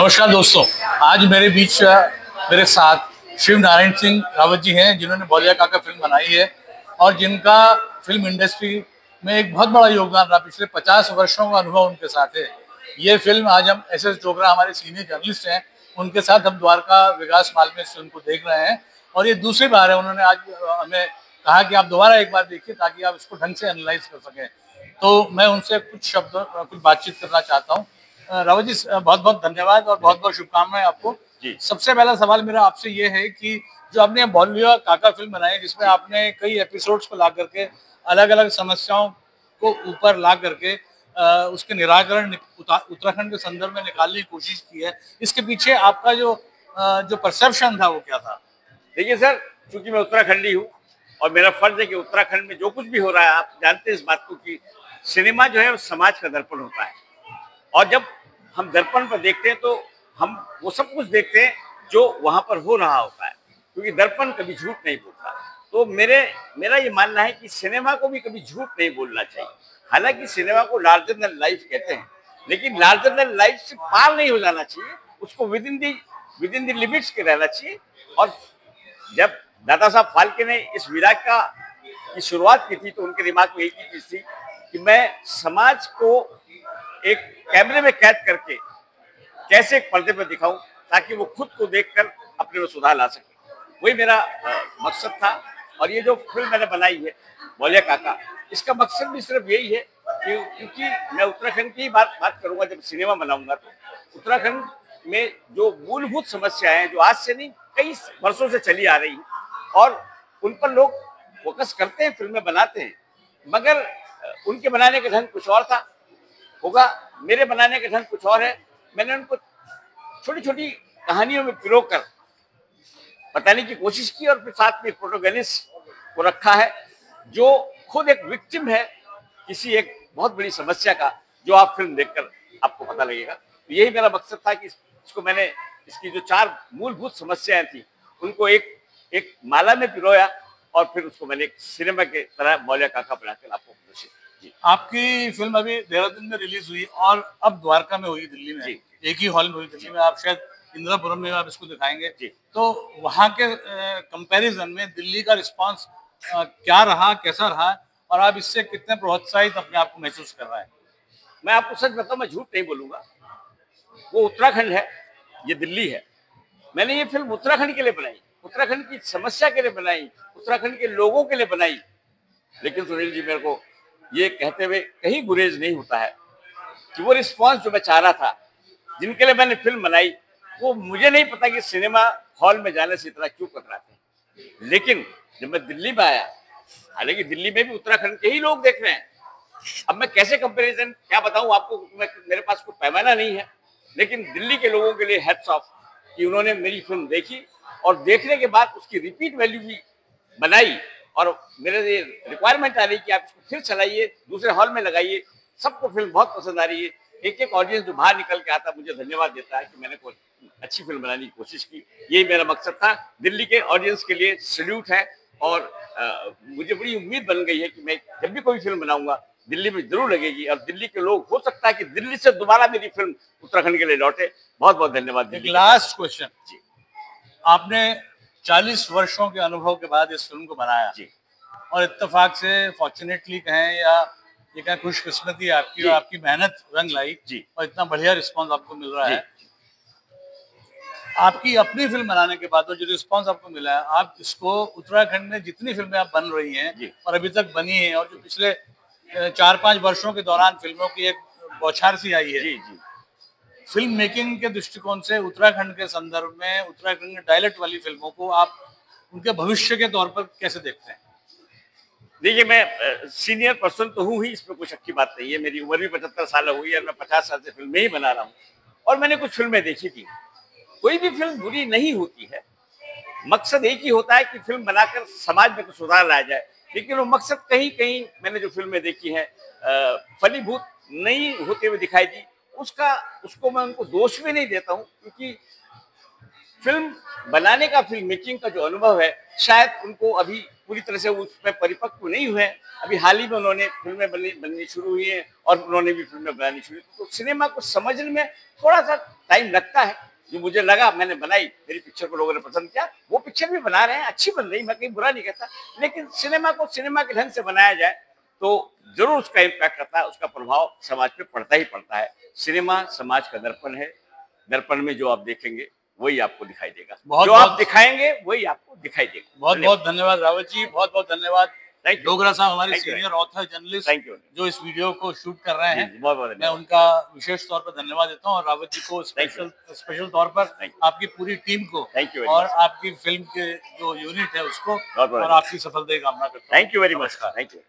नमस्कार दोस्तों, आज मेरे बीच मेरे साथ शिव नारायण सिंह रावत जी हैं, जिन्होंने बौलिया काका फिल्म बनाई है और जिनका फिल्म इंडस्ट्री में एक बहुत बड़ा योगदान रहा। पिछले 50 वर्षों का अनुभव उनके साथ है। ये फिल्म आज हम एस चोपड़ा, हमारे सीनियर जर्नलिस्ट हैं, उनके साथ हम द्वारका विकास माल में इस फिल्म को देख रहे हैं और ये दूसरी बार है। उन्होंने आज हमें कहा कि आप दोबारा एक बार देखिए ताकि आप इसको ढंग से एनालाइज कर सकें। तो मैं उनसे कुछ शब्द कुछ बातचीत करना चाहता हूँ। रावत जी, बहुत बहुत धन्यवाद और बहुत बहुत शुभकामनाएं आपको जी। सबसे पहला सवाल मेरा आपसे ये है कि जो आपने बौलिया काका फिल्म बनाई, जिसमें आपने कई एपिसोड्स को ला करके अलग अलग समस्याओं को ऊपर ला करके उसके निराकरण उत्तराखंड के संदर्भ में निकालने की कोशिश की है, इसके पीछे आपका जो परसेप्शन था वो क्या था? देखिए सर, चूंकि मैं उत्तराखंडी हूँ और मेरा फर्ज है कि उत्तराखंड में जो कुछ भी हो रहा है, आप जानते हैं इस बात को कि सिनेमा जो है वो समाज का दर्पण होता है और जब हम दर्पण पर देखते हैं तो हम वो सब कुछ देखते हैं जो वहां पर हो रहा होता है, क्योंकि दर्पण कभी झूठ नहीं बोलता। तो मेरा ये मानना है कि सिनेमा को भी कभी झूठ नहीं बोलना चाहिए। हालांकि सिनेमा को लार्जर देन लाइफ कहते हैं, लेकिन लार्जर देन लाइफ से पार नहीं हो जाना चाहिए, उसको विद इन दी लिमिट्स के रहना चाहिए। और जब दादा साहब फाल्के ने इस विराग की शुरुआत की थी तो उनके दिमाग में एक ही चीज थी कि मैं समाज को एक कैमरे में कैद करके कैसे एक पर्दे पर दिखाऊं ताकि वो खुद को देखकर अपने में सुधार ला सके। वही मेरा मकसद था। और ये जो फिल्म मैंने बनाई है बौलिया काका, इसका मकसद भी सिर्फ यही है कि क्योंकि मैं उत्तराखंड की बात करूंगा जब सिनेमा बनाऊंगा तो उत्तराखंड में जो मूलभूत समस्याएं हैं, जो आज से नहीं कई वर्षों से चली आ रही है और उन पर लोग फोकस करते हैं, फिल्में बनाते हैं, मगर उनके बनाने का ढंग कुछ और था होगा, मेरे बनाने का ढंग कुछ और है। मैंने उनको छोटी छोटी कहानियों में पिरोकर बताने की कोशिश की और फिर साथ में प्रोटोगनिस्ट को रखा है जो खुद एक विक्टिम है किसी एक बहुत बड़ी समस्या का, जो आप फिल्म देखकर आपको पता लगेगा। तो यही मेरा मकसद था कि इसको मैंने इसकी जो 4 मूलभूत समस्याएं थी उनको एक माला में पिरोया और फिर उसको मैंने एक सिनेमा के तरह बौलिया काका बनाकर आपको प्रदर्शित। आपकी फिल्म अभी देहरादून में रिलीज हुई और अब द्वारका में हुई, दिल्ली में एक ही हॉल में हुई। दिल्ली में आप शायद इंदिरापुरम में आप इसको दिखाएंगे, तो वहाँ के कंपैरिजन में दिल्ली का रिस्पांस क्या रहा, कैसा रहा और आप इससे कितने प्रोत्साहित अपने आप को महसूस कर रहे हैं? मैं आपको सच बताऊं, मैं झूठ नहीं बोलूंगा। वो उत्तराखंड है, ये दिल्ली है। मैंने ये फिल्म उत्तराखंड के लिए बनाई, उत्तराखंड की समस्या के लिए बनाई, उत्तराखंड के लोगों के लिए बनाई। लेकिन सुनील जी, मेरे को ये कहते हुए कहीं गुरेज नहीं होता है कि वो रिस्पांस जो मैं चाह रहा था, जिनके लिए मैंने फिल्म बनाई, वो मुझे नहीं पता कि सिनेमा हॉल में जाने से इतना क्यों कतराते। लेकिन जब मैं दिल्ली में आया, हालांकि दिल्ली में भी उत्तराखंड के ही लोग देख रहे हैं, अब मैं कैसे कंपैरिजन क्या बताऊं आपको, मेरे पास कोई पैमाना नहीं है। लेकिन दिल्ली के लोगों के लिए हैट्स ऑफ कि उन्होंने मेरी फिल्म देखी और देखने के बाद उसकी रिपीट वैल्यू भी बनाई और मेरे ये रिक्वायरमेंट आ रही कि आप इसको फिर चलाइए, दूसरे हॉल में लगाइए। सबको फिल्म बहुत पसंद आ रही है। एक ऑडियंस जो बाहर निकल के आता मुझे धन्यवाद देता है कि मैंने कोई अच्छी फिल्म बनाने की कोशिश की। यही मेरा मकसद था। दिल्ली के ऑडियंस के लिए सैल्यूट है और मुझे बड़ी उम्मीद बन गई है कि मैं जब भी कोई फिल्म बनाऊंगा दिल्ली में जरूर लगेगी और दिल्ली के लोग, हो सकता है कि दिल्ली से दोबारा मेरी फिल्म उत्तराखंड के लिए लौटे। बहुत बहुत धन्यवाद। एक लास्ट क्वेश्चन जी, आपने 40 वर्षों के अनुभव के बाद इस फिल्म को बनाया जी, और इत्तेफाक से, फॉर्चुनेटली कहें या ये कहें खुशकिस्मती आपकी, और आपकी मेहनत रंग लाई जी और इतना बढ़िया रिस्पांस आपको मिल रहा है। आपकी अपनी फिल्म बनाने के बाद जो रिस्पांस आपको मिला है, आप इसको उत्तराखंड में जितनी फिल्में आप बन रही हैं और अभी तक बनी हैं और जो पिछले 4-5 वर्षों के दौरान फिल्मों की एक बौछार सी आई है, फिल्म मेकिंग के दृष्टिकोण से उत्तराखंड के संदर्भ में, उत्तराखंड में डायलेक्ट वाली फिल्मों को आप उनके भविष्य के तौर पर कैसे देखते हैं? देखिए, मैं सीनियर पर्सन तो हूँ ही, इसमें कोई शक की बात नहीं है। मेरी उम्र भी 75 साल हुई है और मैं 50 साल से फिल्में ही बना रहा हूँ और मैंने कुछ फिल्में देखी थी। कोई भी फिल्म बुरी नहीं होती है, मकसद एक ही होता है कि फिल्म बनाकर समाज में कुछ सुधार लाया जाए। लेकिन वो मकसद कहीं कहीं मैंने जो फिल्में देखी हैं फलीभूत नहीं होते हुए दिखाई दी, उसको मैं उनको दोष भी नहीं देता हूँ, क्योंकि फिल्म बनाने का, फिल्म मेकिंग का जो अनुभव है, शायद उनको अभी पूरी तरह से उसमें परिपक्व नहीं हुए। अभी हाल ही में उन्होंने फिल्में बननी शुरू हुई हैं और उन्होंने भी फिल्में बनानी शुरू की। तो सिनेमा को समझने में थोड़ा सा टाइम लगता है। जो मुझे लगा, मैंने बनाई, मेरी पिक्चर को लोगों ने पसंद किया, वो पिक्चर भी बना रहे हैं, अच्छी बन रही, मैं कहीं बुरा नहीं कहता। लेकिन सिनेमा को सिनेमा के ढंग से बनाया जाए तो जरूर उसका इम्पैक्ट आता है, उसका प्रभाव समाज पे पड़ता ही पड़ता है। सिनेमा समाज का दर्पण है। दर्पण में जो आप देखेंगे वही आपको दिखाई देगा, जो आप दिखाएंगे वही आपको दिखाई देगा। बहुत बहुत धन्यवाद रावत जी, बहुत बहुत धन्यवाद। डोगरा साहब हमारे सीनियर ऑथर जर्नलिस्ट जो इस वीडियो को शूट कर रहे हैं, मैं उनका विशेष तौर पर धन्यवाद देता हूँ। और रावत जी को स्पेशल तौर पर, आपकी पूरी टीम को और आपकी फिल्म के जो यूनिट है उसको और आपकी सफलता की कामना करता हूँ। Thank you very much. Thank you.